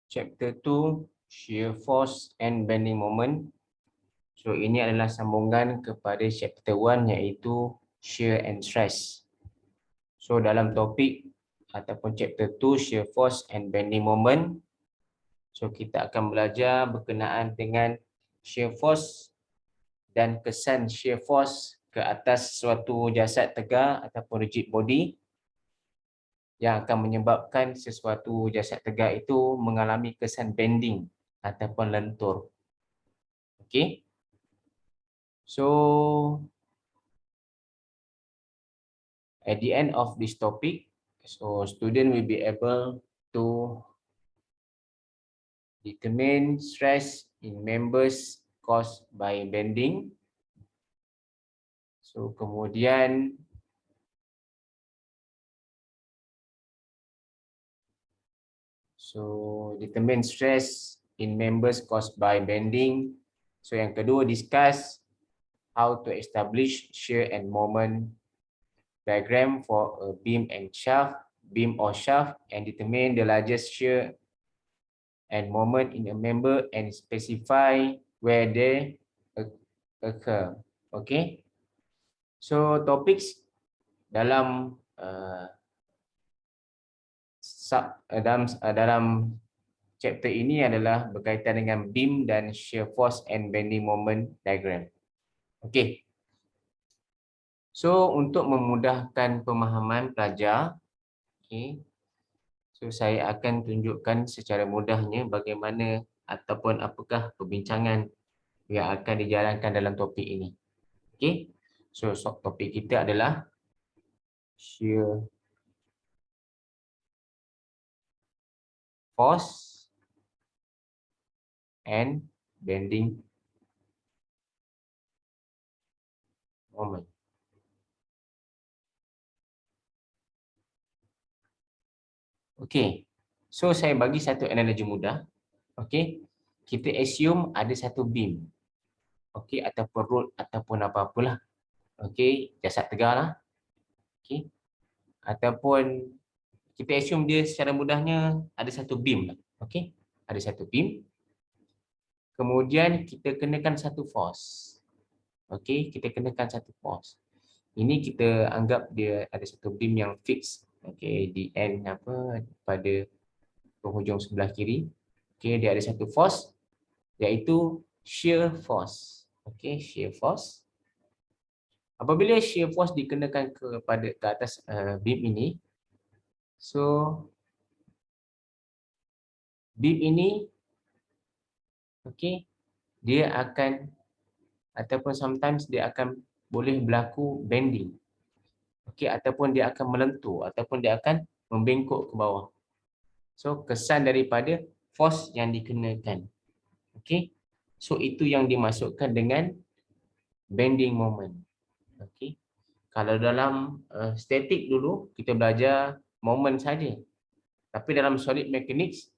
chapter 2 shear force and bending moment. So ini adalah sambungan kepada chapter 1 iaitu shear and stress. So dalam topik ataupun chapter 2 shear force and bending moment, so kita akan belajar berkenaan dengan shear force dan kesan shear force ke atas suatu jasad tegar ataupun rigid body yang akan menyebabkan sesuatu jasad tegar itu mengalami kesan bending ataupun lentur. Okay. So at the end of this topic, so student will be able to determine stress in members caused by bending. So kemudian determine stress in members caused by bending. So yang kedua, discuss how to establish shear and moment diagram for a beam or shaft, and determine the largest shear and moment in a member and specify where they occur. Okay. So topics dalam dalam chapter ini adalah berkaitan dengan beam dan shear force and bending moment diagram. Okay. So untuk memudahkan pemahaman pelajar, okay, so saya akan tunjukkan secara mudahnya bagaimana ataupun apakah perbincangan yang akan dijalankan dalam topik ini. Okay. So topik kita adalah shear force and bending moment. Okey. So saya bagi satu analogi mudah. Okey. Kita assume ada satu beam. Okey, ataupun rod ataupun apa-apalah. Okey, jasad tegar lah. Okey. Ataupun kita assume dia secara mudahnya ada satu beam lah. Okey. Ada satu beam. Kemudian kita kenakan satu force. Okey, kita kenakan satu force. Ini kita anggap dia ada satu beam yang fix. Okey, di end pada penghujung sebelah kiri. Okey, dia ada satu force iaitu shear force. Okey, shear force. Apabila shear force dikenakan ke atas beam ini, so beam ini okey, dia akan ataupun sometimes dia akan boleh berlaku bending. Okey, ataupun dia akan melentur ataupun dia akan membengkok ke bawah. So kesan daripada force yang dikenakan. Okey. So itu yang dimasukkan dengan bending moment. Okey. Kalau dalam static dulu kita belajar moment saja. Tapi dalam solid mechanics,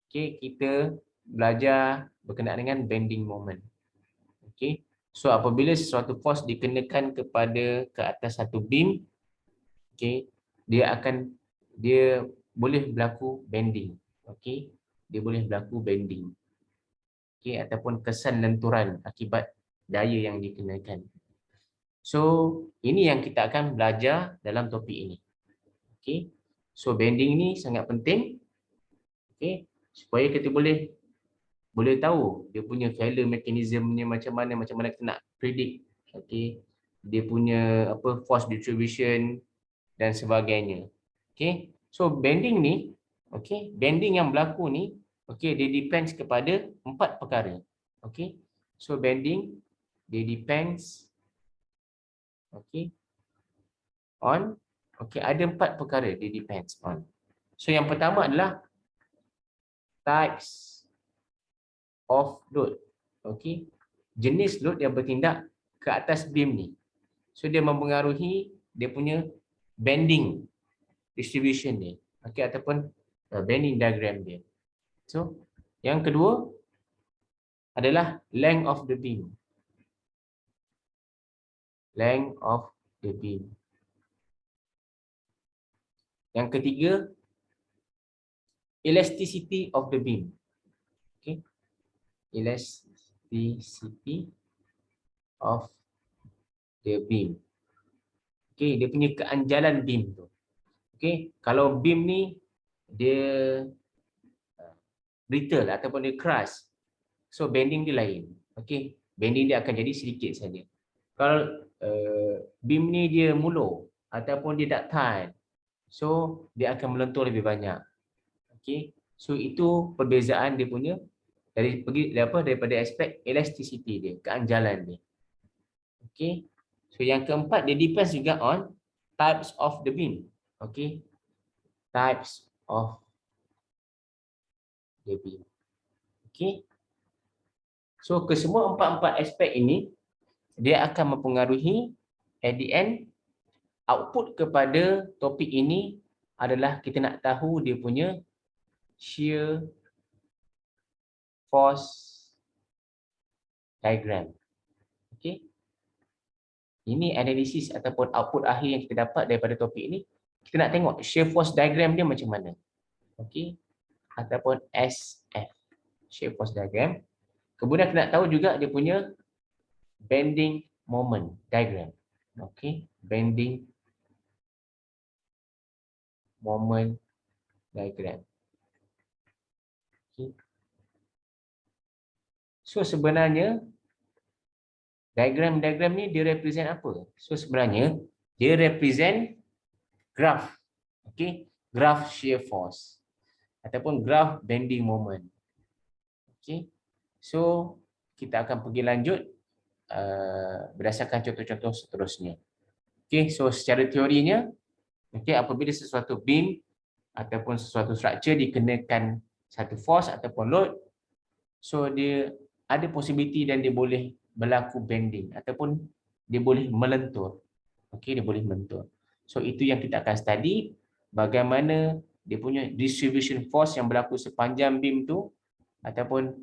okey, kita belajar berkenaan dengan bending moment. Okey. So apabila sesuatu force dikenakan ke atas satu beam, okey, dia boleh berlaku bending. Okey. Dia boleh berlaku bending. Okey, ataupun kesan lenturan akibat daya yang dikenakan. So ini yang kita akan belajar dalam topik ini. Okey. So bending ni sangat penting. Okey, supaya kita boleh tahu dia punya failure mechanism-nya macam mana kita nak predict. Okey. Dia punya force distribution dan sebagainya. Okey. So bending ni, okey, bending yang berlaku ni, okey, dia depends kepada 4 perkara. Okey. So bending dia depends on ada 4 perkara dia depends on. So yang pertama adalah types of load. Okey. Jenis load yang bertindak ke atas beam ni. So dia mempengaruhi dia punya bending distribution dia. Okey, ataupun bending diagram dia. So yang kedua adalah length of the beam. Length of the beam. Yang ketiga elasticity of the beam. Okay, elasticity of the beam. Okay, dia punya keanjalan beam tu. Okay, kalau beam ni dia brittle ataupun dia crush, so bending dia lain. Okay, bending dia akan jadi sedikit saja. Kalau beam ni dia mulur ataupun dia ductile, so dia akan melentur lebih banyak. Okay, so itu perbezaan dia punya daripada aspek elasticity dia, keanjalan dia. Okay, so yang keempat dia depends juga on types of the beam. Okay, types of the beam. Okay, so kesemua empat-empat aspek ini dia akan mempengaruhi at the end output kepada topik ini adalah kita nak tahu dia punya shear force diagram. Okay, ini analisis ataupun output akhir yang kita dapat daripada topik ini. Kita nak tengok shear force diagram dia macam mana. Okay, ataupun SF, shear force diagram. Kemudian kita nak tahu juga dia punya bending moment diagram. Okay, bending moment diagram. Okay. So sebenarnya diagram ni dia represent apa? So sebenarnya dia represent graph. Okay, graph shear force ataupun graph bending moment. Okay, so kita akan pergi lanjut berdasarkan contoh-contoh seterusnya. Okay, so secara teorinya, okay, apabila sesuatu beam ataupun sesuatu structure dikenakan satu force ataupun load, so dia ada possibility dan dia boleh berlaku bending ataupun dia boleh melentur. Okay, dia boleh melentur. So itu yang kita akan study, bagaimana dia punya distribution force yang berlaku sepanjang beam tu ataupun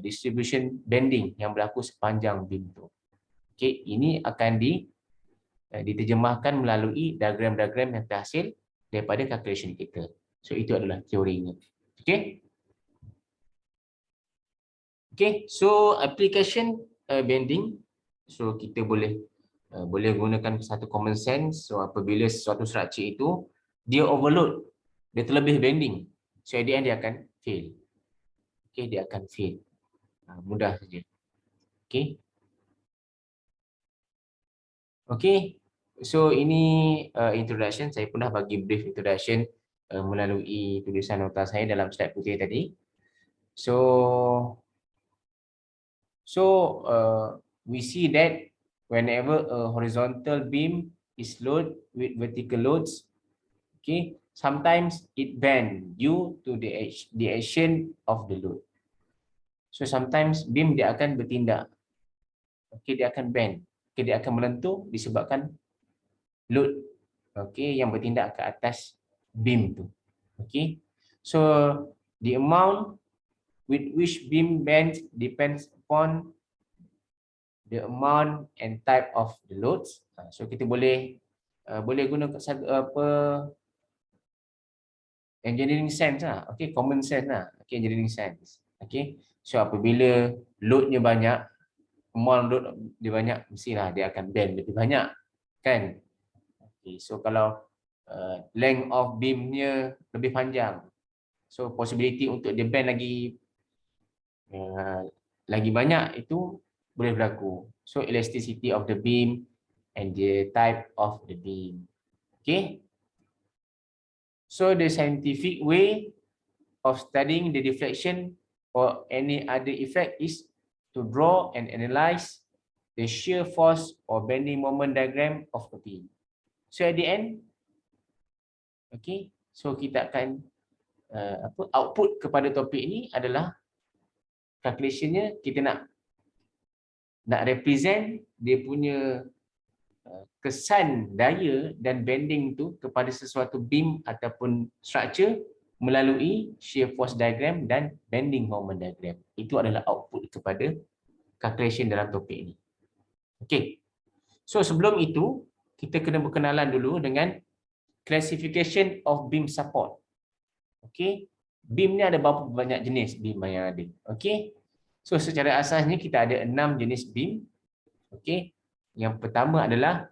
distribution bending yang berlaku sepanjang beam tu. Okay, ini akan diterjemahkan melalui diagram-diagram yang terhasil daripada calculation kita. So itu adalah teorinya. Okay. Okay, so application bending, so kita boleh gunakan satu common sense. So apabila sesuatu structure itu dia overload, dia terlebih bending, so at the end dia akan fail. Okay, dia akan fail. Mudah saja. Okay. Okay, so ini introduction. Saya pun dah bagi brief introduction melalui tulisan nota saya dalam slide putih tadi. So we see that whenever a horizontal beam is loaded with vertical loads, okay, sometimes it bend due to the action of the load. So sometimes beam dia akan bertindak, okay, dia akan bend, okay, dia akan melentur disebabkan load, okay, yang bertindak ke atas beam tu. Okay, so the amount with which beam bends depends upon the amount and type of the loads. So kita boleh guna engineering sense lah. Okay, common sense lah. Okay, engineering sense. Okay, so apabila loadnya banyak, amount load dia banyak, mestilah dia akan bend lebih banyak, kan? Okay, so kalau length of beamnya lebih panjang, so possibility untuk dia bend lagi banyak itu boleh berlaku. So elasticity of the beam and the type of the beam. Okay. So the scientific way of studying the deflection or any other effect is to draw and analyze the shear force or bending moment diagram of a beam. So at the end, okay, so kita akan output kepada topik ini adalah calculationnya. Kita nak represent dia punya kesan daya dan bending tu kepada sesuatu beam ataupun structure melalui shear force diagram dan bending moment diagram. Itu adalah output kepada calculation dalam topik ini. Okey. So sebelum itu, kita kena berkenalan dulu dengan classification of beam support. Okey. Beam ni ada berapa banyak jenis beam yang ada. Okey. So secara asasnya kita ada 6 jenis beam. Okey. Yang pertama adalah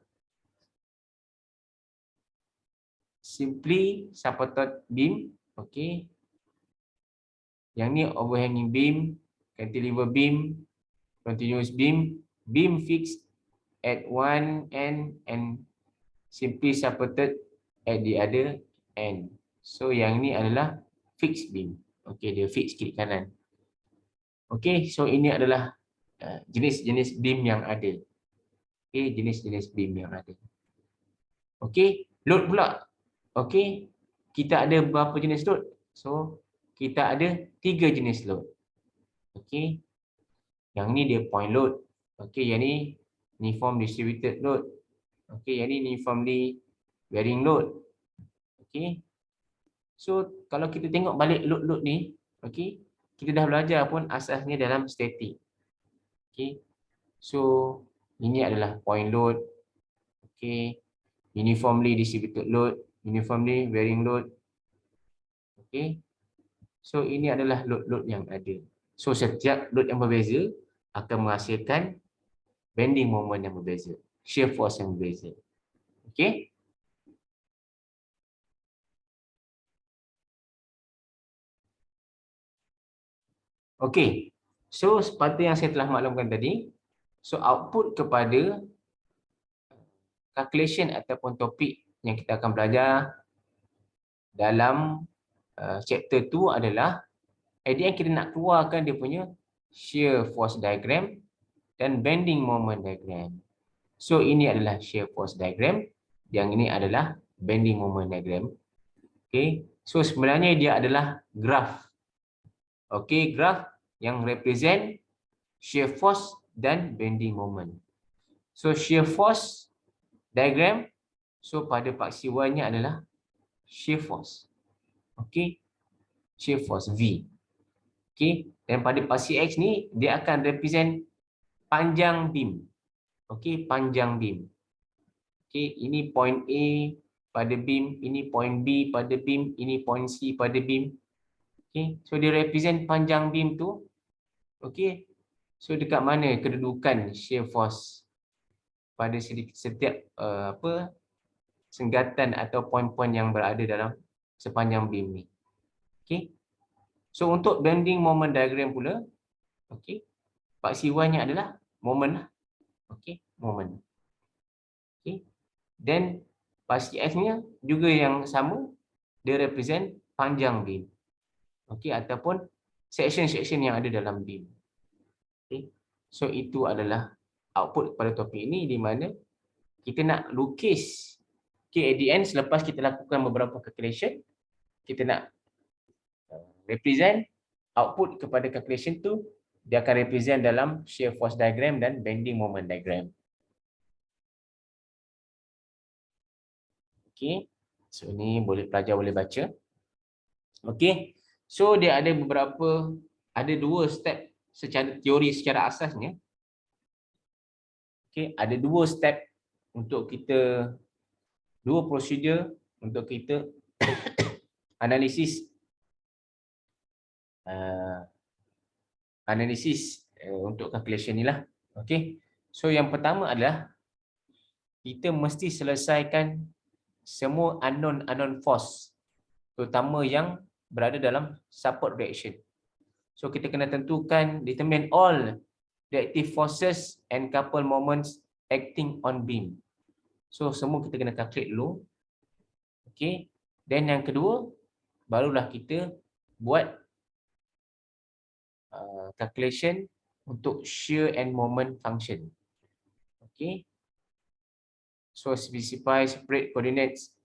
simply supported beam. Okey. Yang ni overhanging beam, cantilever beam, continuous beam, beam fixed at one end and simply supported at the other end. So yang ni adalah fixed beam. Okey, dia fix kiri kanan. Okey, so ini adalah jenis-jenis beam yang ada. Okey, jenis-jenis beam yang ada. Okey, load pula. Okey, kita ada berapa jenis load? So, kita ada 3 jenis load. Okey, yang ni dia point load. Okey, yang ni uniform distributed load. Okey, yang ni uniformly varying load. Okey. So, kalau kita tengok balik load-load ni, okey, kita dah belajar pun asasnya dalam static. Okey. So, ini adalah point load. Okey. Uniformly distributed load, uniformly varying load. Okey. So, ini adalah load-load yang ada. So, setiap load yang berbeza akan menghasilkan bending moment yang berbeza, shear force yang berbeza. Okey. Okey. So, seperti yang saya telah maklumkan tadi, so output kepada calculation ataupun topik yang kita akan belajar dalam chapter 2 adalah ADN kita nak keluarkan dia punya shear force diagram dan bending moment diagram. So ini adalah shear force diagram, yang ini adalah bending moment diagram. Okay, so sebenarnya dia adalah graph. Okay, graph yang represent shear force dan bending moment. So shear force diagram, so pada paksi Y nya adalah shear force. Okay, shear force V. Okay, dan pada paksi X ni dia akan represent panjang beam. Okay, panjang beam. Okay, ini point A pada beam, ini point B pada beam, ini point C pada beam. Okay, so dia represent panjang beam tu. Okay, so dekat mana kedudukan shear force pada setiap senggatan atau point-point yang berada dalam sepanjang beam ni. Okay. So untuk bending moment diagram pula, okay, paksi Y nya adalah moment lah. Okay, moment. Okay. Dan paksi X nya juga yang sama, dia represent panjang beam. Okay, ataupun section-section yang ada dalam beam. Okay. So itu adalah output pada topik ini, di mana kita nak lukis. Okay, at the end selepas kita lakukan beberapa calculation, kita nak represent output kepada calculation tu, dia akan represent dalam shear force diagram dan bending moment diagram. Okey. So ni boleh pelajar boleh baca. Okey. So dia ada ada 2 step secara teori secara asasnya. Okey, ada 2 step untuk kita, 2 prosedur untuk kita analisis untuk calculation ni lah. Okey. So yang pertama adalah kita mesti selesaikan semua unknown force, terutama yang berada dalam support reaction. So kita kena tentukan, determine all reactive forces and couple moments acting on beam. So semua kita kena calculate dulu. Okey. Dan yang kedua, barulah kita buat calculation untuk shear and moment function. Okay. So specify separate coordinates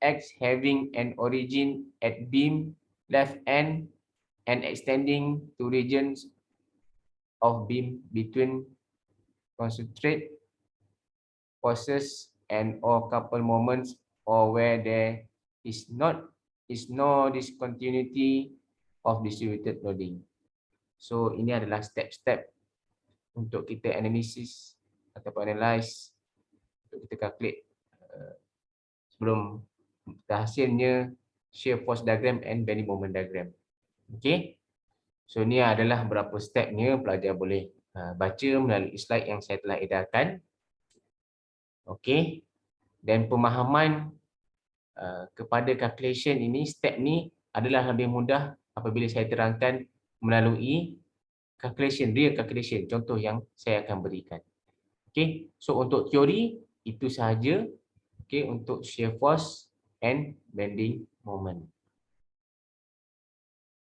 x having an origin at beam left end and extending to regions of beam between concentrate forces and or couple moments, or where there is no discontinuity of distributed loading. So ini adalah step-step untuk kita analisis ataupun analyze, untuk kita calculate sebelum hasilnya shear force diagram and bending moment diagram. Okey. So ni adalah berapa stepnya, pelajar boleh baca melalui slide yang saya telah edarkan. Okey. Dan pemahaman kepada calculation ini, step ni adalah lebih mudah apabila saya terangkan melalui calculation, real calculation, contoh yang saya akan berikan. Okey. So untuk teori itu sahaja. Okey, untuk shear force and bending moment.